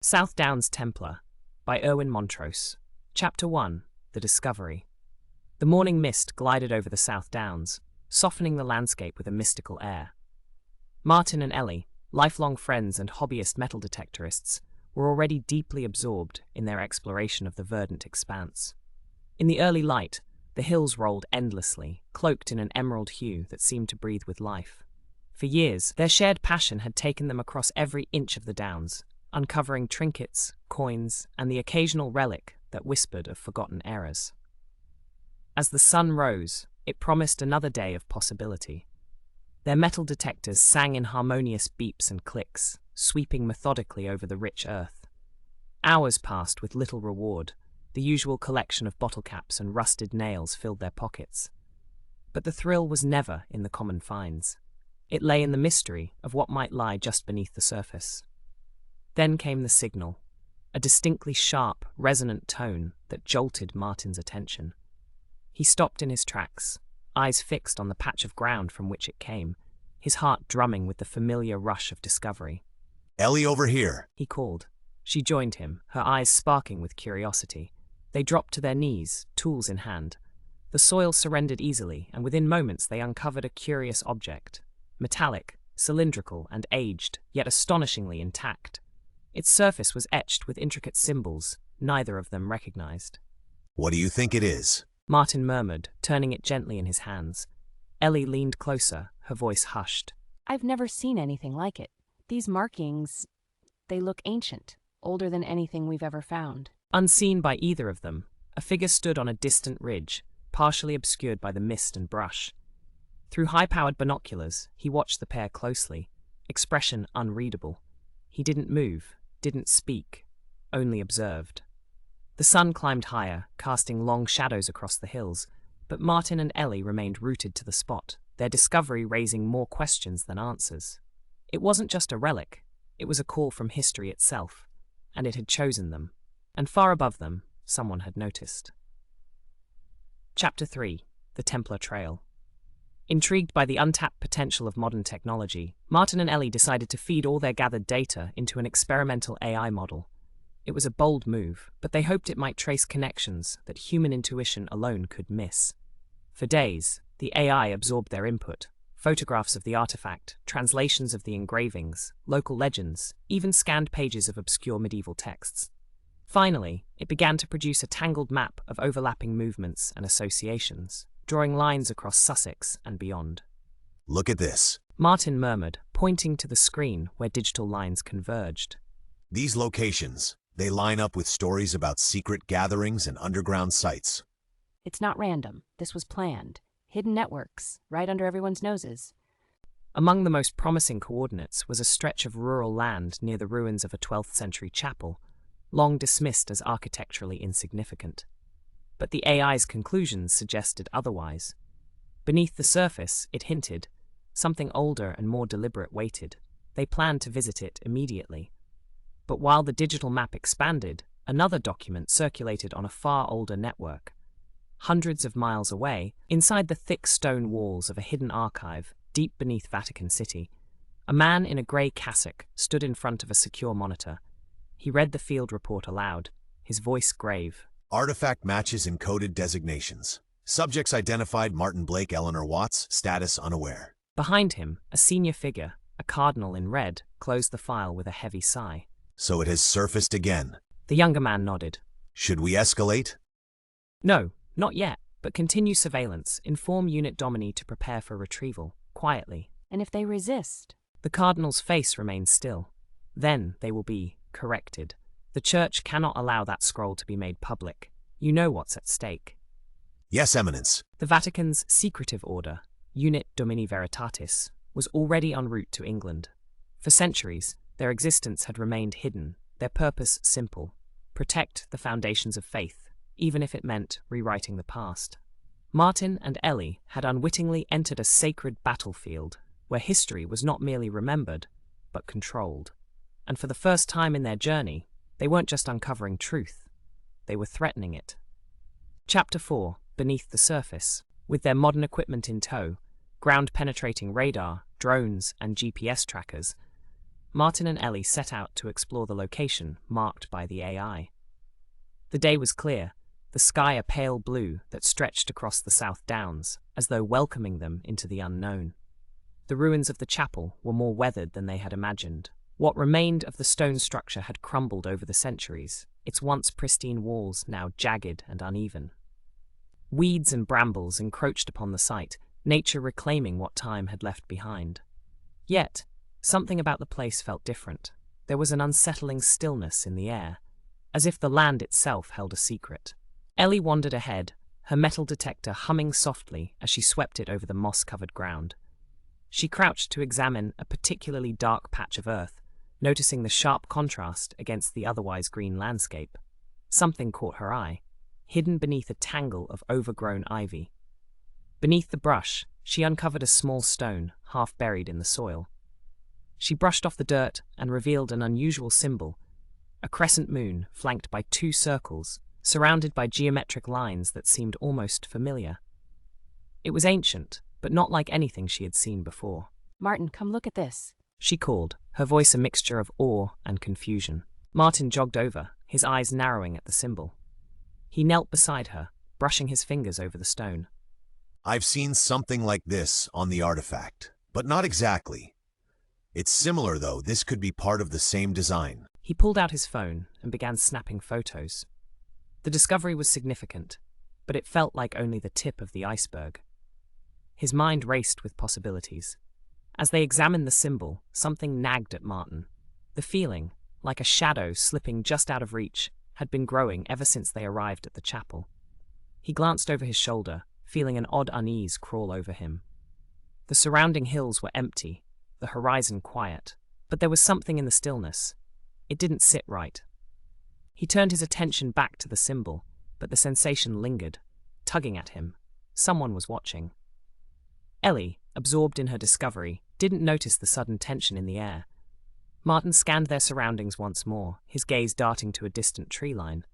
Downs Templar by Irwin Montrose. Chapter 1. The Discovery. The morning mist glided over the South Downs, softening the landscape with a mystical air. Martin and Ellie, lifelong friends and hobbyist metal detectorists, were already deeply absorbed in their exploration of the verdant expanse. In the early light, the hills rolled endlessly, cloaked in an emerald hue that seemed to breathe with life. For years, their shared passion had taken them across every inch of the Downs, uncovering trinkets, coins, and the occasional relic that whispered of forgotten eras. As the sun rose, it promised another day of possibility. Their metal detectors sang in harmonious beeps and clicks, sweeping methodically over the rich earth. Hours passed with little reward. The usual collection of bottle caps and rusted nails filled their pockets. But the thrill was never in the common finds. It lay in the mystery of what might lie just beneath the surface. Then came the signal, a distinctly sharp, resonant tone that jolted Martin's attention. He stopped in his tracks, eyes fixed on the patch of ground from which it came, his heart drumming with the familiar rush of discovery. "Ellie, over here," he called. She joined him, her eyes sparking with curiosity. They dropped to their knees, tools in hand. The soil surrendered easily, and within moments they uncovered a curious object. Metallic, cylindrical, and aged, yet astonishingly intact. Its surface was etched with intricate symbols, neither of them recognized. "What do you think it is?" Martin murmured, turning it gently in his hands. Ellie leaned closer, her voice hushed. "I've never seen anything like it. These markings, they look ancient, older than anything we've ever found." Unseen by either of them, a figure stood on a distant ridge, partially obscured by the mist and brush. Through high-powered binoculars, he watched the pair closely, expression unreadable. He didn't move, didn't speak, only observed. The sun climbed higher, casting long shadows across the hills, but Martin and Ellie remained rooted to the spot, their discovery raising more questions than answers. It wasn't just a relic, it was a call from history itself, and it had chosen them, and far above them, someone had noticed. Chapter 3. The Templar Trail. Intrigued by the untapped potential of modern technology, Martin and Ellie decided to feed all their gathered data into an experimental AI model. It was a bold move, but they hoped it might trace connections that human intuition alone could miss. For days, the AI absorbed their input: photographs of the artifact, translations of the engravings, local legends, even scanned pages of obscure medieval texts. Finally, it began to produce a tangled map of overlapping movements and associations, drawing lines across Sussex and beyond. "Look at this," Martin murmured, pointing to the screen where digital lines converged. "These locations, they line up with stories about secret gatherings and underground sites." "It's not random. This was planned. Hidden networks, right under everyone's noses." Among the most promising coordinates was a stretch of rural land near the ruins of a 12th century chapel, long dismissed as architecturally insignificant. But the AI's conclusions suggested otherwise. Beneath the surface, it hinted, something older and more deliberate waited. They planned to visit it immediately. But while the digital map expanded, another document circulated on a far older network. Hundreds of miles away, inside the thick stone walls of a hidden archive deep beneath Vatican City, a man in a grey cassock stood in front of a secure monitor. He read the field report aloud, his voice grave. "Artifact matches encoded designations. Subjects identified: Martin Blake, Eleanor Watts, status unaware." Behind him, a senior figure, a cardinal in red, closed the file with a heavy sigh. "So it has surfaced again." The younger man nodded. "Should we escalate?" "No, not yet, but continue surveillance. Inform Unit Domini to prepare for retrieval, quietly." "And if they resist?" The cardinal's face remained still. "Then they will be corrected. The Church cannot allow that scroll to be made public. You know what's at stake." "Yes, Eminence." The Vatican's secretive order, Unit Domini Veritatis, was already en route to England. For centuries, their existence had remained hidden, their purpose simple: protect the foundations of faith, even if it meant rewriting the past. Martin and Ellie had unwittingly entered a sacred battlefield, where history was not merely remembered, but controlled. And for the first time in their journey, they weren't just uncovering truth, they were threatening it. Chapter 4. Beneath the Surface. With their modern equipment in tow, ground-penetrating radar, drones, and GPS trackers, Martin and Ellie set out to explore the location marked by the AI. The day was clear, the sky a pale blue that stretched across the South Downs, as though welcoming them into the unknown. The ruins of the chapel were more weathered than they had imagined. What remained of the stone structure had crumbled over the centuries, its once pristine walls now jagged and uneven. Weeds and brambles encroached upon the site, nature reclaiming what time had left behind. Yet, something about the place felt different. There was an unsettling stillness in the air, as if the land itself held a secret. Ellie wandered ahead, her metal detector humming softly as she swept it over the moss-covered ground. She crouched to examine a particularly dark patch of earth, noticing the sharp contrast against the otherwise green landscape. Something caught her eye, hidden beneath a tangle of overgrown ivy. Beneath the brush, she uncovered a small stone, half buried in the soil. She brushed off the dirt and revealed an unusual symbol, a crescent moon flanked by two circles, surrounded by geometric lines that seemed almost familiar. It was ancient, but not like anything she had seen before. Martin, come look at this. She called, her voice a mixture of awe and confusion. Martin jogged over, his eyes narrowing at the symbol. He knelt beside her, brushing his fingers over the stone. I've seen something like this on the artifact, but not exactly. It's similar, though. This could be part of the same design. He pulled out his phone and began snapping photos. The discovery was significant, but it felt like only the tip of the iceberg. His mind raced with possibilities. As they examined the symbol, something nagged at Martin. The feeling, like a shadow slipping just out of reach, had been growing ever since they arrived at the chapel. He glanced over his shoulder, feeling an odd unease crawl over him. The surrounding hills were empty, the horizon quiet, but there was something in the stillness. It didn't sit right. He turned his attention back to the symbol, but the sensation lingered, tugging at him. Someone was watching. Ellie, absorbed in her discovery, didn't notice the sudden tension in the air. Martin scanned their surroundings once more, his gaze darting to a distant tree line.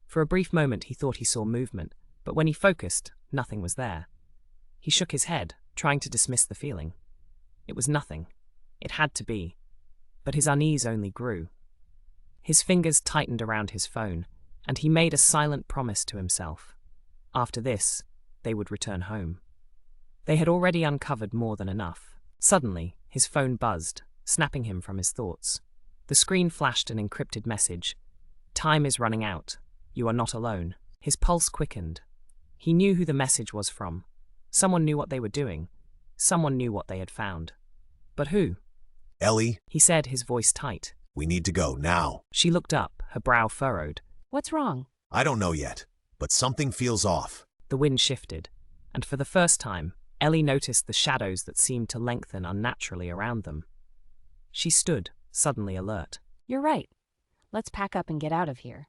For a brief moment he thought he saw movement, but when he focused, nothing was there. He shook his head, trying to dismiss the feeling. It was nothing. It had to be. But his unease only grew. His fingers tightened around his phone, and he made a silent promise to himself. After this, they would return home. They had already uncovered more than enough. Suddenly, his phone buzzed, snapping him from his thoughts. The screen flashed an encrypted message. "Time is running out. You are not alone." His pulse quickened. He knew who the message was from. Someone knew what they were doing. Someone knew what they had found. But who? Ellie, He said, his voice tight. we need to go now. She looked up, her brow furrowed. What's wrong? I don't know yet, but something feels off. The wind shifted, and for the first time, Ellie noticed the shadows that seemed to lengthen unnaturally around them. She stood, suddenly alert. You're right. Let's pack up and get out of here.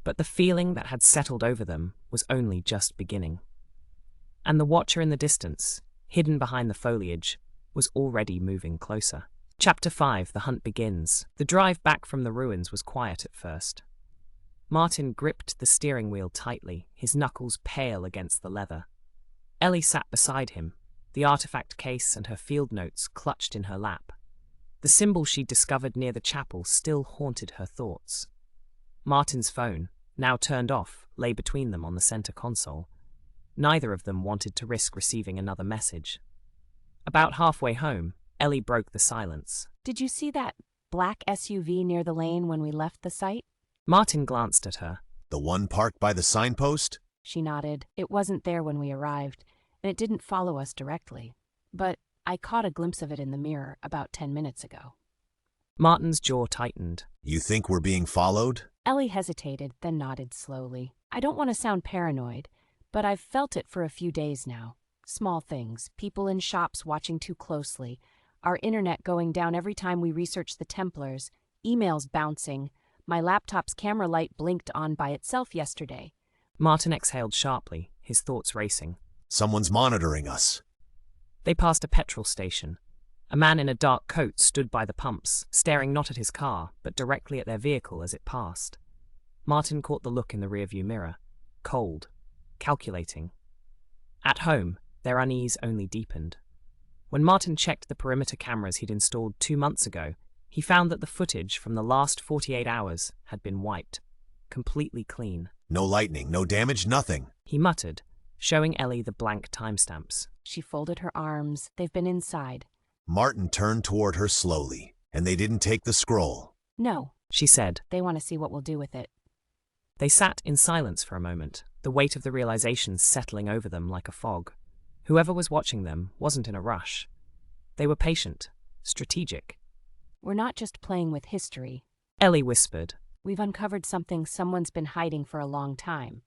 But the feeling that had settled over them was only just beginning. And the watcher in the distance, hidden behind the foliage, was already moving closer. Chapter 5, The Hunt Begins. The drive back from the ruins was quiet at first. Martin gripped the steering wheel tightly, his knuckles pale against the leather. Ellie sat beside him, the artifact case and her field notes clutched in her lap. The symbol she'd discovered near the chapel still haunted her thoughts. Martin's phone, now turned off, lay between them on the center console. Neither of them wanted to risk receiving another message. About halfway home, Ellie broke the silence. Did you see that black SUV near the lane when we left the site? Martin glanced at her. The one parked by the signpost? She nodded. It wasn't there when we arrived, and it didn't follow us directly. But I caught a glimpse of it in the mirror about 10 minutes ago. Martin's jaw tightened. You think we're being followed? Ellie hesitated, then nodded slowly. I don't want to sound paranoid, but I've felt it for a few days now. Small things, people in shops watching too closely, our internet going down every time we research the Templars, emails bouncing. My laptop's camera light blinked on by itself yesterday. Martin exhaled sharply, his thoughts racing. Someone's monitoring us. They passed a petrol station. A man in a dark coat stood by the pumps, staring not at his car, but directly at their vehicle as it passed. Martin caught the look in the rearview mirror. Cold. Calculating. At home, their unease only deepened. When Martin checked the perimeter cameras he'd installed 2 months ago, He found that the footage from the last 48 hours had been wiped, completely clean. No lightning, no damage, nothing. He muttered, showing Ellie the blank timestamps. She folded her arms. They've been inside. Martin turned toward her slowly, and they didn't take the scroll. No, She said. they want to see what we'll do with it. They sat in silence for a moment, the weight of the realization settling over them like a fog. Whoever was watching them wasn't in a rush. They were patient, strategic. We're not just playing with history. Ellie whispered. We've uncovered something someone's been hiding for a long time,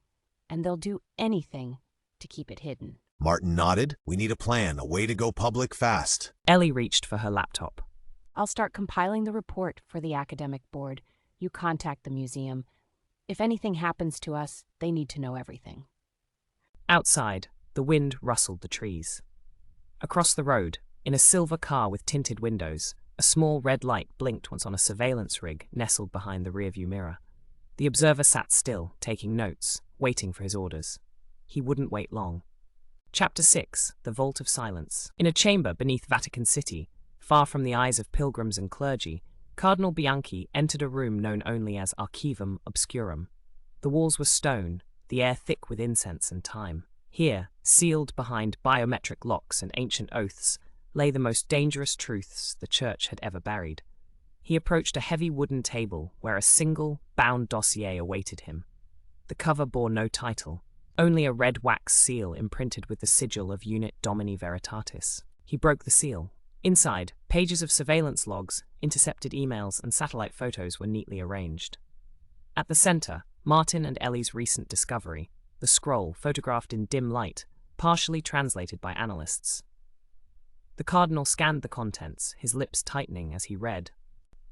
and they'll do anything to keep it hidden. Martin nodded. We need a plan, a way to go public fast. Ellie reached for her laptop. I'll start compiling the report for the academic board. You contact the museum. If anything happens to us, they need to know everything. Outside, the wind rustled the trees. Across the road, in a silver car with tinted windows, a small red light blinked once on a surveillance rig nestled behind the rearview mirror. The observer sat still, taking notes, waiting for his orders. He wouldn't wait long. Chapter 6, The Vault of Silence. In a chamber beneath Vatican City, far from the eyes of pilgrims and clergy, Cardinal Bianchi entered a room known only as Archivum Obscurum. The walls were stone, the air thick with incense and time. Here, sealed behind biometric locks and ancient oaths, lay the most dangerous truths the Church had ever buried. He approached a heavy wooden table where a single, bound dossier awaited him. The cover bore no title, only a red wax seal imprinted with the sigil of Unit Domini Veritatis. He broke the seal. Inside, pages of surveillance logs, intercepted emails, and satellite photos were neatly arranged. At the center, Martin and Ellie's recent discovery, the scroll photographed in dim light, partially translated by analysts. The cardinal scanned the contents, his lips tightening as he read.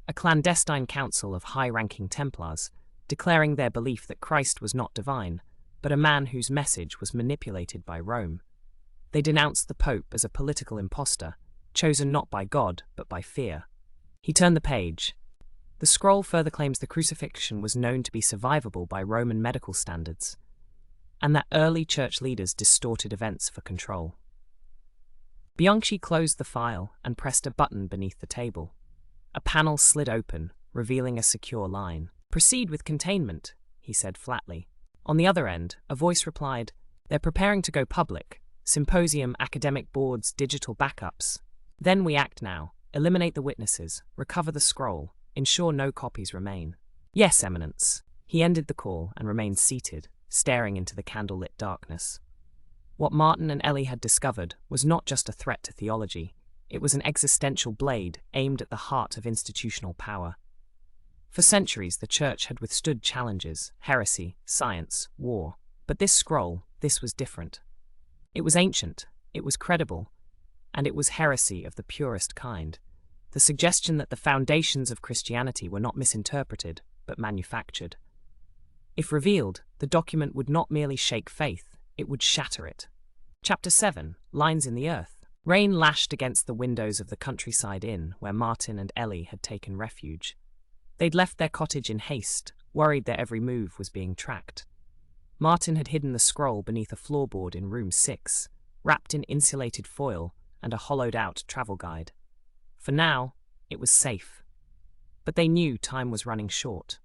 A clandestine council of high-ranking Templars, declaring their belief that Christ was not divine, but a man whose message was manipulated by Rome. They denounced the Pope as a political impostor, chosen not by God, but by fear. He turned the page. The scroll further claims the crucifixion was known to be survivable by Roman medical standards, and that early church leaders distorted events for control. Bianchi closed the file and pressed a button beneath the table. A panel slid open, revealing a secure line. "Proceed with containment," he said flatly. On the other end, a voice replied, "They're preparing to go public. Symposium, academic boards, digital backups. Then we act now. Eliminate the witnesses, recover the scroll, ensure no copies remain." "Yes, Eminence." He ended the call and remained seated, staring into the candlelit darkness. What Martin and Ellie had discovered was not just a threat to theology. It was an existential blade aimed at the heart of institutional power. For centuries, the Church had withstood challenges, heresy, science, war. But this scroll, this was different. It was ancient, it was credible, and it was heresy of the purest kind. The suggestion that the foundations of Christianity were not misinterpreted, but manufactured. If revealed, the document would not merely shake faith, it would shatter it. Chapter 7, Lines in the Earth. Rain lashed against the windows of the countryside inn where Martin and Ellie had taken refuge. They'd left their cottage in haste, worried their every move was being tracked. Martin had hidden the scroll beneath a floorboard in room 6, wrapped in insulated foil and a hollowed-out travel guide. For now, it was safe. But they knew time was running short.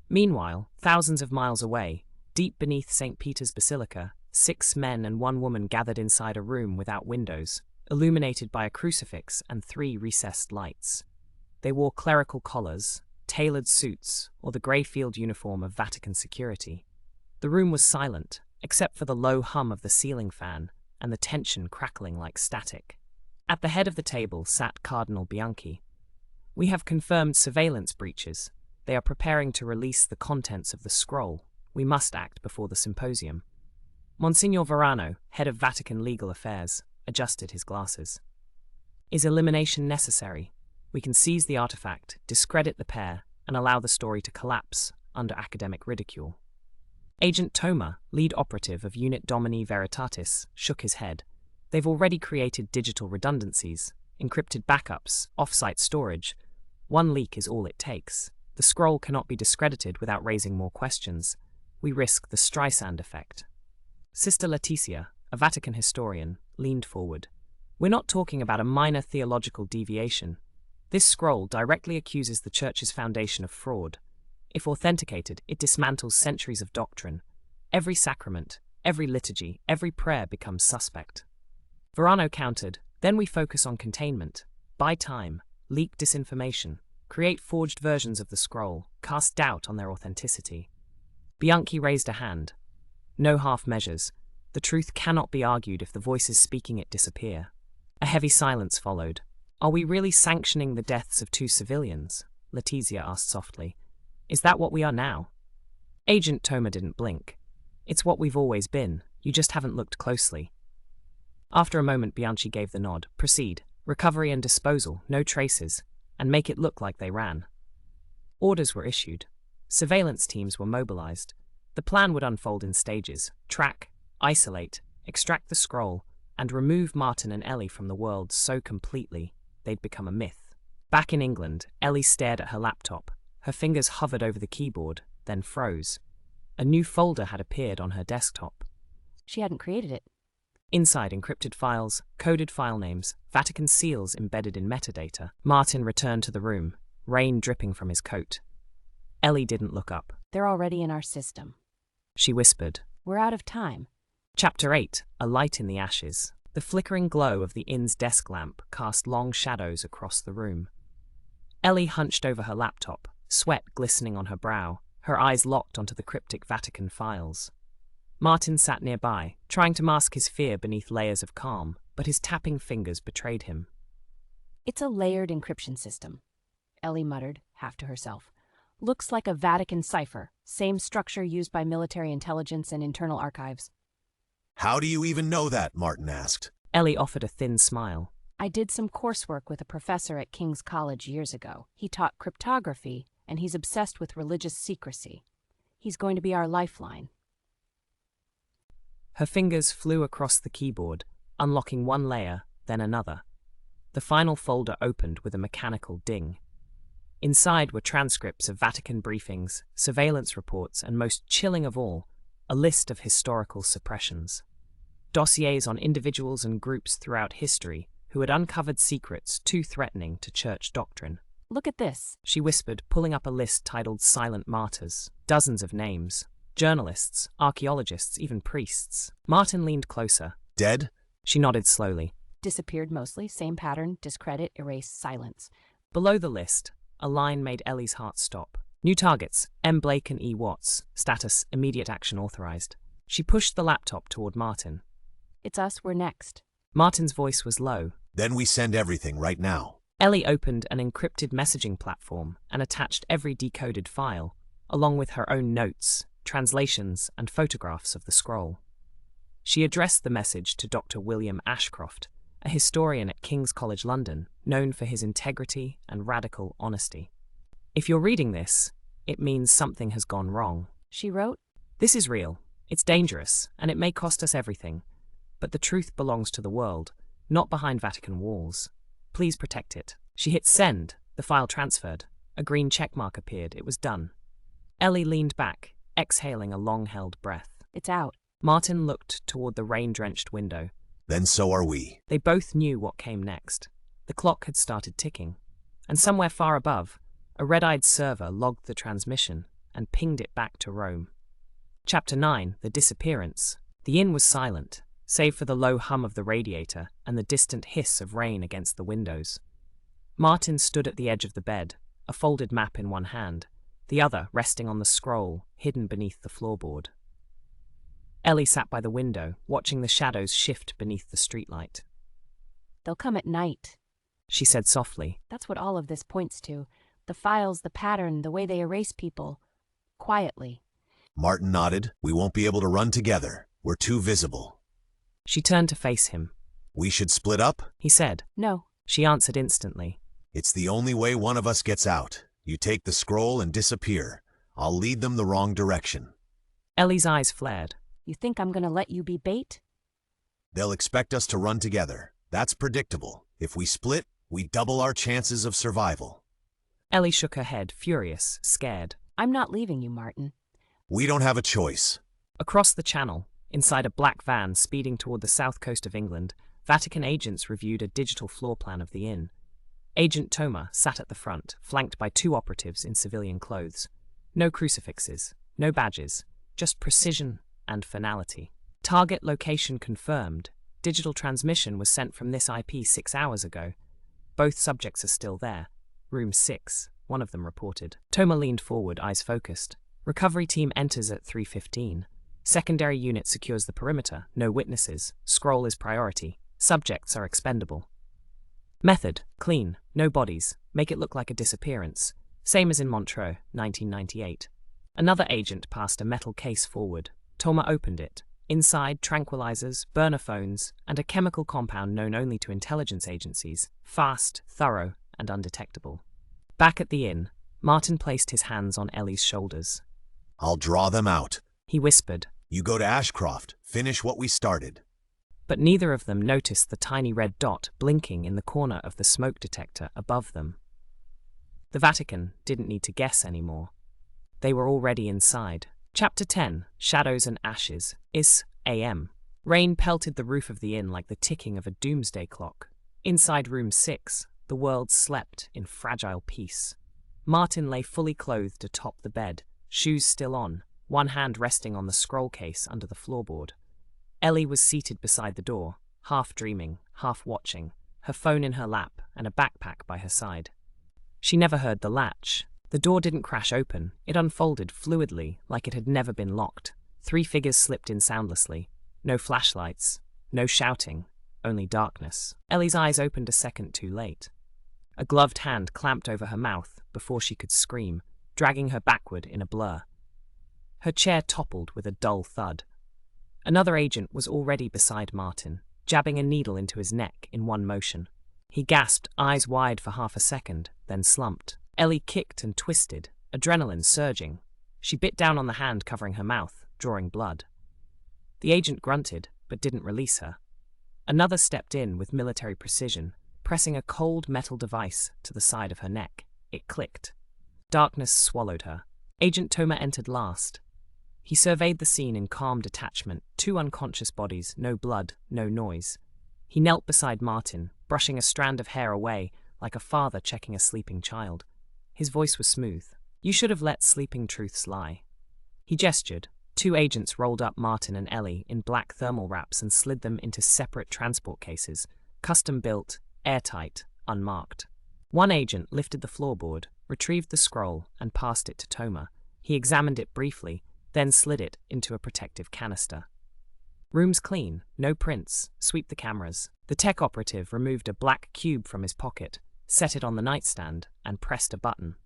Meanwhile, thousands of miles away, deep beneath St. Peter's Basilica, 6 men and 1 woman gathered inside a room without windows, illuminated by a crucifix and 3 recessed lights. They wore clerical collars, tailored suits, or the grey field uniform of Vatican security. The room was silent, except for the low hum of the ceiling fan and the tension crackling like static. At the head of the table sat Cardinal Bianchi. "We have confirmed surveillance breaches. They are preparing to release the contents of the scroll. We must act before the symposium." Monsignor Verano, head of Vatican Legal Affairs, adjusted his glasses. "Is elimination necessary? We can seize the artifact, discredit the pair, and allow the story to collapse under academic ridicule." Agent Toma, lead operative of Unit Domini Veritatis, shook his head. "They've already created digital redundancies, encrypted backups, off-site storage. One leak is all it takes. The scroll cannot be discredited without raising more questions. We risk the Streisand effect." Sister Leticia, a Vatican historian, leaned forward. "We're not talking about a minor theological deviation. This scroll directly accuses the Church's foundation of fraud. If authenticated, it dismantles centuries of doctrine. Every sacrament, every liturgy, every prayer becomes suspect. Verano countered, then we focus on containment. Buy time, leak disinformation, create forged versions of the scroll, cast doubt on their authenticity. Bianchi raised a hand. No half measures. The truth cannot be argued if the voices speaking it disappear. A heavy silence followed. Are we really sanctioning the deaths of 2 civilians? Letizia asked softly. Is that what we are now? Agent Toma didn't blink. It's what we've always been. You just haven't looked closely. After a moment, Bianchi gave the nod. Proceed. Recovery and disposal, no traces, and make it look like they ran. Orders were issued. Surveillance teams were mobilized. The plan would unfold in stages: track, isolate, extract the scroll, and remove Martin and Ellie from the world so completely they'd become a myth. Back in England, Ellie stared at her laptop. Her fingers hovered over the keyboard, then froze. A new folder had appeared on her desktop. She hadn't created it. Inside, encrypted files, coded file names, Vatican seals embedded in metadata. Martin returned to the room, rain dripping from his coat. Ellie didn't look up. They're already in our system. She whispered. We're out of time. Chapter 8, A Light in the Ashes. The flickering glow of the inn's desk lamp cast long shadows across the room. Ellie hunched over her laptop, sweat glistening on her brow, her eyes locked onto the cryptic Vatican files. Martin sat nearby, trying to mask his fear beneath layers of calm, but his tapping fingers betrayed him. It's a layered encryption system, Ellie muttered, half to herself. Looks like a Vatican cipher, same structure used by military intelligence and internal archives. How do you even know that? Martin asked. Ellie offered a thin smile. I did some coursework with a professor at King's College years ago. He taught cryptography, and he's obsessed with religious secrecy. He's going to be our lifeline. Her fingers flew across the keyboard, unlocking one layer, then another. The final folder opened with a mechanical ding. Inside were transcripts of Vatican briefings, surveillance reports, and most chilling of all, a list of historical suppressions. Dossiers on individuals and groups throughout history who had uncovered secrets too threatening to church doctrine. Look at this, She whispered, pulling up a list titled Silent Martyrs. Dozens of names. Journalists, archaeologists, even priests. Martin leaned closer. Dead? She nodded slowly. Disappeared mostly, same pattern, discredit, erase, silence. Below the list, a line made Ellie's heart stop. New targets, M. Blake and E. Watts. Status, immediate action authorized. She pushed the laptop toward Martin. It's us, we're next. Martin's voice was low. Then we send everything right now. Ellie opened an encrypted messaging platform and attached every decoded file, along with her own notes, translations, and photographs of the scroll. She addressed the message to Dr. William Ashcroft, a historian at King's College London, known for his integrity and radical honesty. If you're reading this, it means something has gone wrong. She wrote, This is real, it's dangerous, and it may cost us everything. But the truth belongs to the world, not behind Vatican walls. Please protect it. She hit send. The file transferred. A green checkmark appeared. It was done. Ellie leaned back, exhaling a long-held breath. It's out. Martin looked toward the rain-drenched window. Then so are we. They both knew what came next. The clock had started ticking, and somewhere far above, a red-eyed server logged the transmission and pinged it back to Rome. Chapter 9, The Disappearance. The inn was silent, save for the low hum of the radiator and the distant hiss of rain against the windows. Martin stood at the edge of the bed, a folded map in one hand, the other resting on the scroll hidden beneath the floorboard. Ellie sat by the window, watching the shadows shift beneath the streetlight. They'll come at night. She said softly. That's what all of this points to. The files, the pattern, the way they erase people. Quietly. Martin nodded. We won't be able to run together. We're too visible. She turned to face him. We should split up? He said. No. She answered instantly. It's the only way one of us gets out. You take the scroll and disappear. I'll lead them the wrong direction. Ellie's eyes flared. You think I'm gonna let you be bait? They'll expect us to run together. That's predictable. If we split, we double our chances of survival. Ellie shook her head, furious, scared. I'm not leaving you, Martin. We don't have a choice. Across the channel, inside a black van speeding toward the south coast of England, Vatican agents reviewed a digital floor plan of the inn. Agent Toma sat at the front, flanked by 2 operatives in civilian clothes. No crucifixes, no badges, just precision and finality. Target location confirmed. Digital transmission was sent from this IP 6 hours ago. Both subjects are still there. Room 6, one of them reported. Toma leaned forward, eyes focused. Recovery team enters at 3:15. Secondary unit secures the perimeter. No witnesses. Scroll is priority. Subjects are expendable. Method: clean. No bodies. Make it look like a disappearance. Same as in Montreux, 1998. Another agent passed a metal case forward. Toma opened it. Inside, tranquilizers, burner phones, and a chemical compound known only to intelligence agencies. Fast, thorough, and undetectable. Back at the inn, Martin placed his hands on Ellie's shoulders. I'll draw them out. He whispered. You go to Ashcroft. Finish what we started. But neither of them noticed the tiny red dot blinking in the corner of the smoke detector above them. The Vatican didn't need to guess anymore. They were already inside. Chapter 10, Shadows and Ashes, is AM. Rain pelted the roof of the inn like the ticking of a doomsday clock. Inside room 6, the world slept in fragile peace. Martin lay fully clothed atop the bed, shoes still on, one hand resting on the scroll case under the floorboard. Ellie was seated beside the door, half dreaming, half watching, her phone in her lap and a backpack by her side. She never heard the latch. The door didn't crash open. It unfolded fluidly, like it had never been locked. 3 figures slipped in soundlessly. No flashlights, no shouting, only darkness. Ellie's eyes opened a second too late. A gloved hand clamped over her mouth before she could scream, dragging her backward in a blur. Her chair toppled with a dull thud. Another agent was already beside Martin, jabbing a needle into his neck in one motion. He gasped, eyes wide for half a second, then slumped. Ellie kicked and twisted, adrenaline surging. She bit down on the hand covering her mouth, drawing blood. The agent grunted, but didn't release her. Another stepped in with military precision, pressing a cold metal device to the side of her neck. It clicked. Darkness swallowed her. Agent Toma entered last. He surveyed the scene in calm detachment, 2 unconscious bodies, no blood, no noise. He knelt beside Martin, brushing a strand of hair away, like a father checking a sleeping child. His voice was smooth. You should have let sleeping truths lie. He gestured. 2 agents rolled up Martin and Ellie in black thermal wraps and slid them into separate transport cases, custom-built, airtight, unmarked. One agent lifted the floorboard, retrieved the scroll, and passed it to Toma. He examined it briefly, then slid it into a protective canister. Room's clean, no prints, sweep the cameras. The tech operative removed a black cube from his pocket, set it on the nightstand, and pressed a button.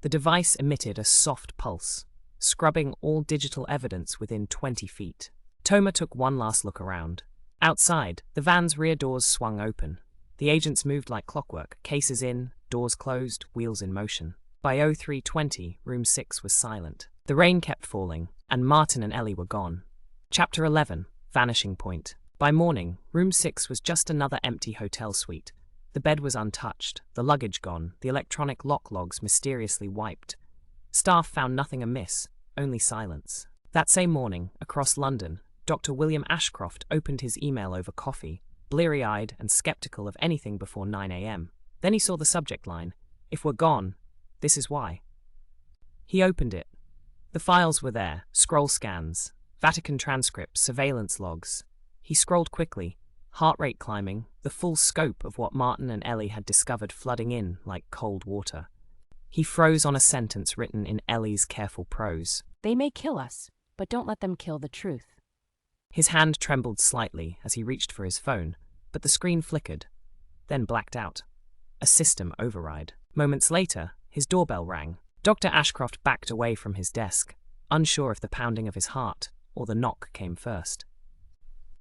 The device emitted a soft pulse, scrubbing all digital evidence within 20 feet. Toma took one last look around. Outside, the van's rear doors swung open. The agents moved like clockwork, cases in, doors closed, wheels in motion. By 03:20, room 6 was silent. The rain kept falling, and Martin and Ellie were gone. Chapter 11, Vanishing Point. By morning, room 6 was just another empty hotel suite. The bed was untouched, the luggage gone, the electronic lock logs mysteriously wiped. Staff found nothing amiss, only silence. That same morning, across London, Dr. William Ashcroft opened his email over coffee, bleary-eyed and skeptical of anything before 9 a.m. Then he saw the subject line, "If we're gone, this is why." He opened it. The files were there, scroll scans, Vatican transcripts, surveillance logs. He scrolled quickly, heart rate climbing, the full scope of what Martin and Ellie had discovered flooding in like cold water. He froze on a sentence written in Ellie's careful prose. They may kill us, but don't let them kill the truth. His hand trembled slightly as he reached for his phone, but the screen flickered, then blacked out. A system override. Moments later, his doorbell rang. Dr. Ashcroft backed away from his desk, unsure if the pounding of his heart or the knock came first.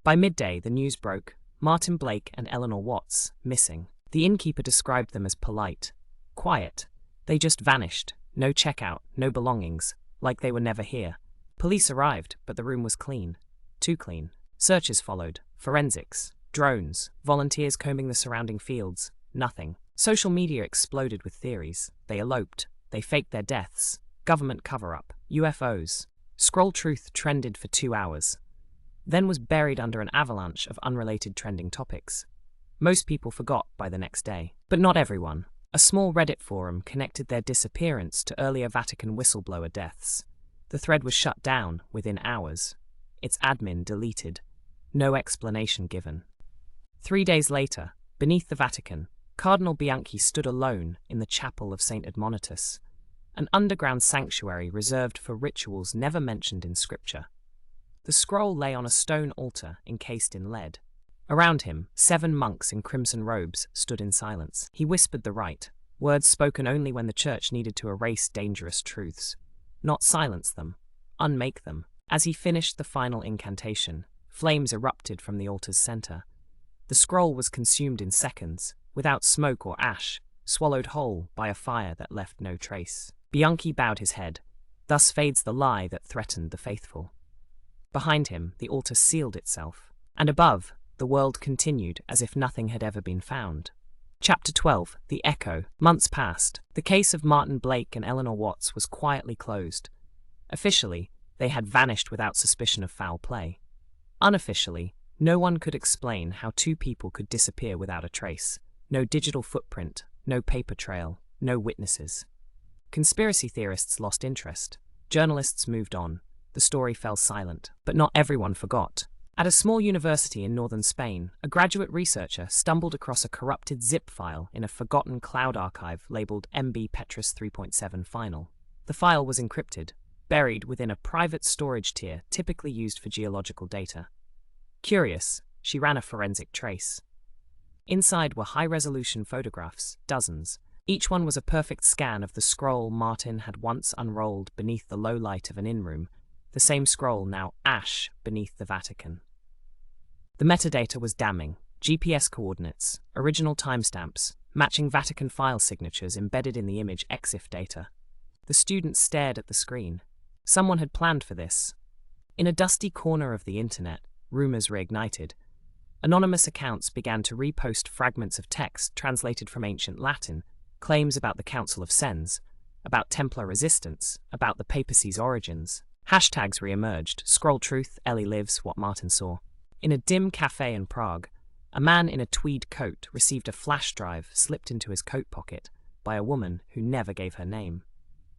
By midday, the news broke. Martin Blake and Eleanor Watts, missing. The innkeeper described them as polite, quiet. They just vanished. No checkout, no belongings, like they were never here. Police arrived, but the room was clean. Too clean. Searches followed. Forensics. Drones. Volunteers combing the surrounding fields. Nothing. Social media exploded with theories. They eloped. They faked their deaths. Government cover-up. UFOs. Scroll Truth trended for 2 hours. Then was buried under an avalanche of unrelated trending topics. Most people forgot by the next day. But not everyone. A small Reddit forum connected their disappearance to earlier Vatican whistleblower deaths. The thread was shut down within hours. Its admin deleted. No explanation given. 3 days later, beneath the Vatican, Cardinal Bianchi stood alone in the chapel of St. Admonitus, an underground sanctuary reserved for rituals never mentioned in Scripture. The scroll lay on a stone altar encased in lead. Around him, 7 monks in crimson robes stood in silence. He whispered the rite, words spoken only when the church needed to erase dangerous truths, not silence them, unmake them. As he finished the final incantation, flames erupted from the altar's center. The scroll was consumed in seconds, without smoke or ash, swallowed whole by a fire that left no trace. Bianchi bowed his head. Thus fades the lie that threatened the faithful. Behind him, the altar sealed itself, and above, the world continued as if nothing had ever been found. Chapter 12, The Echo. Months passed. The case of Martin Blake and Eleanor Watts was quietly closed. Officially, they had vanished without suspicion of foul play. Unofficially, no one could explain how 2 people could disappear without a trace. No digital footprint, no paper trail, no witnesses. Conspiracy theorists lost interest. Journalists moved on. The story fell silent, but not everyone forgot. At a small university in northern Spain, a graduate researcher stumbled across a corrupted zip file in a forgotten cloud archive labeled MB Petrus 3.7 Final. The file was encrypted, buried within a private storage tier typically used for geological data. Curious, she ran a forensic trace. Inside were high-resolution photographs, dozens. Each one was a perfect scan of the scroll Martin had once unrolled beneath the low light of an inn-room, the same scroll now ash beneath the Vatican. The metadata was damning. GPS coordinates, original timestamps, matching Vatican file signatures embedded in the image EXIF data. The student stared at the screen. Someone had planned for this. In a dusty corner of the internet, rumors reignited. Anonymous accounts began to repost fragments of text translated from ancient Latin, claims about the Council of Sens, about Templar resistance, about the papacy's origins. Hashtags re-emerged: Scroll Truth, Ellie Lives, What Martin Saw. In a dim cafe in Prague, a man in a tweed coat received a flash drive slipped into his coat pocket by a woman who never gave her name.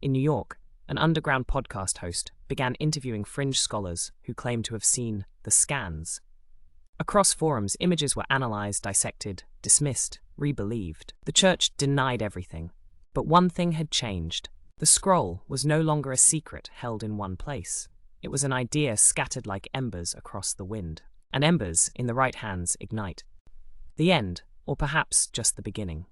In New York, an underground podcast host began interviewing fringe scholars who claimed to have seen the scans. Across forums, images were analyzed, dissected, dismissed, rebelieved. The church denied everything. But one thing had changed. The scroll was no longer a secret held in one place. It was an idea scattered like embers across the wind. And embers, in the right hands, ignite. The end, or perhaps just the beginning.